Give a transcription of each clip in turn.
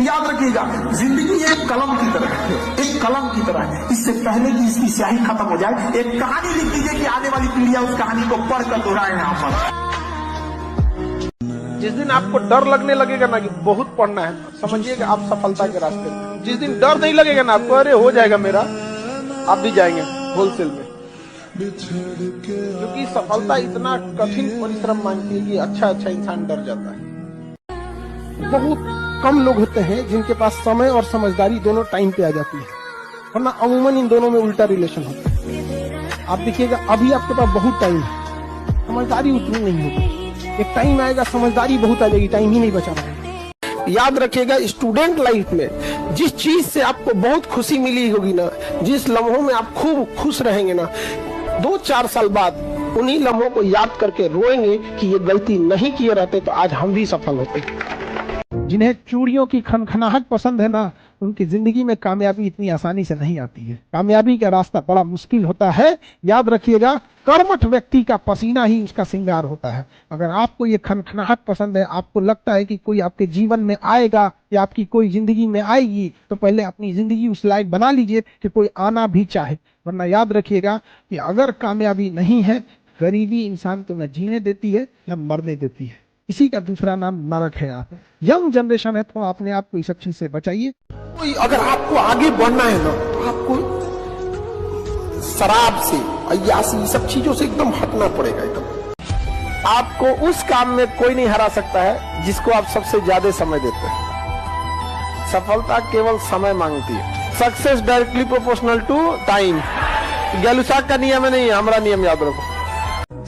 याद रखिएगा, जिंदगी एक कलम की तरह है, एक कलम की तरह है। इससे पहले कि इसकी स्याही खत्म हो जाए, एक कहानी लिख दीजिए कि आने वाली पीढ़ियां उस कहानी को पढ़कर दोहराए यहाँ पर। जिस दिन आपको डर लगने लगेगा ना कि बहुत पढ़ना है, समझिएगा आप सफलता के रास्ते में। जिस दिन डर नहीं लगेगा ना आपको, अरे हो जाएगा मेरा, आप भी जाएंगे होलसेल में। क्योंकि सफलता इतना कठिन परिश्रम मांगती है कि अच्छा इंसान डर जाता है। बहुत कम लोग होते हैं जिनके पास समय और समझदारी दोनों टाइम पे आ जाती है, वरना अमूमन इन दोनों में उल्टा रिलेशन होता है। आप देखिएगा अभी आपके पास बहुत टाइम है, समझदारी उतनी नहीं होगी। एक टाइम आएगा समझदारी बहुत आ जाएगी, टाइम ही नहीं बचा पाएगा। याद रखिएगा, स्टूडेंट लाइफ में जिस चीज से आपको बहुत खुशी मिली होगी ना, जिस लम्हों में आप खूब खुश रहेंगे ना, 2-4 साल बाद उन्हीं लम्हों को याद करके रोएंगे कि ये गलती नहीं किए रहते तो आज हम भी सफल होते। जिन्हें चूड़ियों की खनखनाहट पसंद है ना, उनकी जिंदगी में कामयाबी इतनी आसानी से नहीं आती है। कामयाबी का रास्ता बड़ा मुश्किल होता है। याद रखिएगा, कर्मठ व्यक्ति का पसीना ही उसका श्रृंगार होता है। अगर आपको ये खनखनाहट पसंद है, आपको लगता है कि कोई आपके जीवन में आएगा या आपकी कोई जिंदगी में आएगी, तो पहले अपनी जिंदगी उस लायक बना लीजिए कि कोई आना भी चाहे। वरना याद रखिएगा कि अगर कामयाबी नहीं है, गरीबी इंसान को न जीने देती है न मरने देती है। इसी का दूसरा नाम नरक है। आप यंग जनरेशन है तो अपने आप को इस सब चीज से बचाइए। कोई अगर आपको आगे बढ़ना है ना, तो आपको शराब से, अय्यासी, सब चीजों से एकदम हटना पड़ेगा। एकदम आपको उस काम में कोई नहीं हरा सकता है जिसको आप सबसे ज्यादा समय देते हैं। सफलता केवल समय मांगती है। Success directly proportional to time. Gay Lussac का नियम नहीं है, हमारा नियम याद रखो।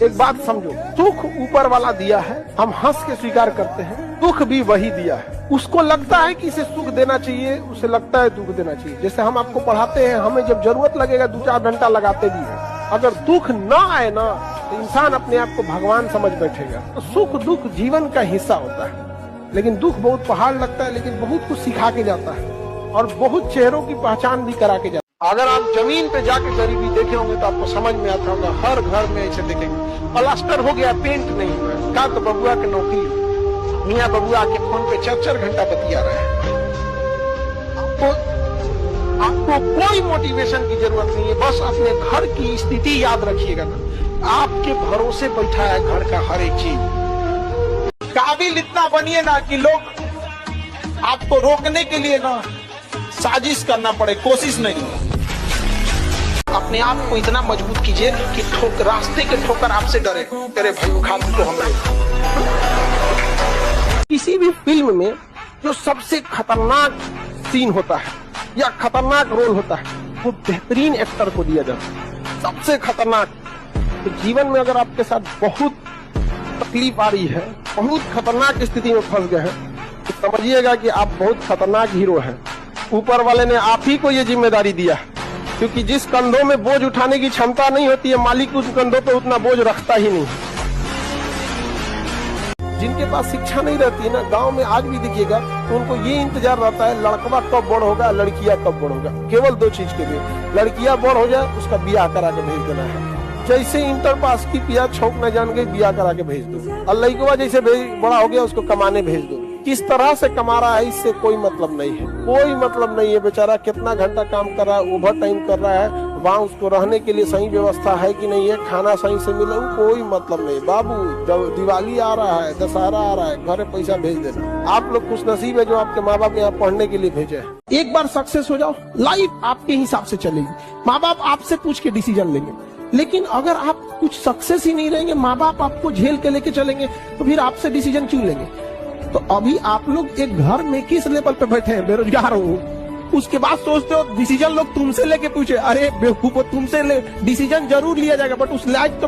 एक बात समझो, सुख ऊपर वाला दिया है, हम हंस के स्वीकार करते हैं। दुख भी वही दिया है। उसको लगता है कि इसे सुख देना चाहिए, उसे लगता है दुख देना चाहिए। जैसे हम आपको पढ़ाते हैं, हमें जब जरूरत लगेगा 2-4 घंटा लगाते भी हैं। अगर दुख ना आए ना, तो इंसान अपने आप को भगवान समझ बैठेगा। तो सुख दुख जीवन का हिस्सा होता है, लेकिन दुख बहुत पहाड़ लगता है, लेकिन बहुत कुछ सिखा के जाता है और बहुत चेहरों की पहचान भी करा के जाता है। अगर आप जमीन पे जाके गरीबी देखे होंगे तो आपको समझ में आता होगा। हर घर में ऐसे देखेंगे, प्लास्टर हो गया, पेंट नहीं हुआ, का तो बबुआ के नौकरी, मियाँ बबुआ के फोन पे 4-4 घंटा बतिया रहे हैं। आपको कोई मोटिवेशन की जरूरत नहीं है, बस अपने घर की स्थिति याद रखिएगा ना। आपके भरोसे बैठा है घर का हर एक चीज। काबिल इतना बनिए ना कि लोग आपको रोकने के लिए ना साजिश करना पड़े, कोशिश नहीं। अपने आप को इतना मजबूत कीजिए कि रास्ते के ठोकर आपसे डरे, तेरे भाई उखा तो हमरे। किसी भी फिल्म में जो सबसे खतरनाक सीन होता है या खतरनाक रोल होता है, वो बेहतरीन एक्टर को दिया जाता है, सबसे खतरनाक। तो जीवन में अगर आपके साथ बहुत तकलीफ आ रही है, बहुत खतरनाक स्थिति में फंस गए हैं, तो समझिएगा कि आप बहुत खतरनाक हीरो हैं। ऊपर वाले ने आप ही को ये जिम्मेदारी दिया, क्योंकि जिस कंधों में बोझ उठाने की क्षमता नहीं होती है, मालिक उस कंधों पे उतना बोझ रखता ही नहीं। जिनके पास शिक्षा नहीं रहती है ना, गांव में आज भी दिखिएगा, तो उनको ये इंतजार रहता है लड़कवा कब बड़ होगा, लड़कियां कब बड़ होगा। केवल 2 चीज के लिए, लड़कियां बड़ हो जाए, उसका बियाह करा के भेज देना है। जैसे इंटर पास की पिया छौक न जान गई, बियाह करा के भेज दो। और लड़कवा जैसे बड़ा हो गया, उसको कमाने भेज दो। किस तरह से कमा रहा है इससे कोई मतलब नहीं है, कोई मतलब नहीं है। बेचारा कितना घंटा काम कर रहा है, ओवर टाइम कर रहा है, वहाँ उसको रहने के लिए सही व्यवस्था है कि नहीं है, खाना सही से मिले, कोई मतलब नहीं। बाबू, जब दिवाली आ रहा है, दशहरा आ रहा है, घरे पैसा भेज देना। आप लोग खुश नसीब है जो आपके माँ बाप यहाँ पढ़ने के लिए भेजे हैं। एक बार सक्सेस हो जाओ, लाइफ आपके हिसाब से चलेगी। माँ बाप आपसे पूछ के डिसीजन लेंगे, लेकिन अगर आप कुछ सक्सेस ही नहीं रहेंगे, माँ बाप आपको झेल के लेके चलेंगे, तो फिर आपसे डिसीजन क्यों लेंगे। तो अभी आप लोग एक घर में किस लेवल पे बैठे हैं, बेरोजगार हो, उसके बाद सोचते हो डिसीजन लोग तुमसे लेके पूछे। अरे बेवकूफो, तुमसे डिसीजन जरूर लिया जाएगा, बट उस लायक तो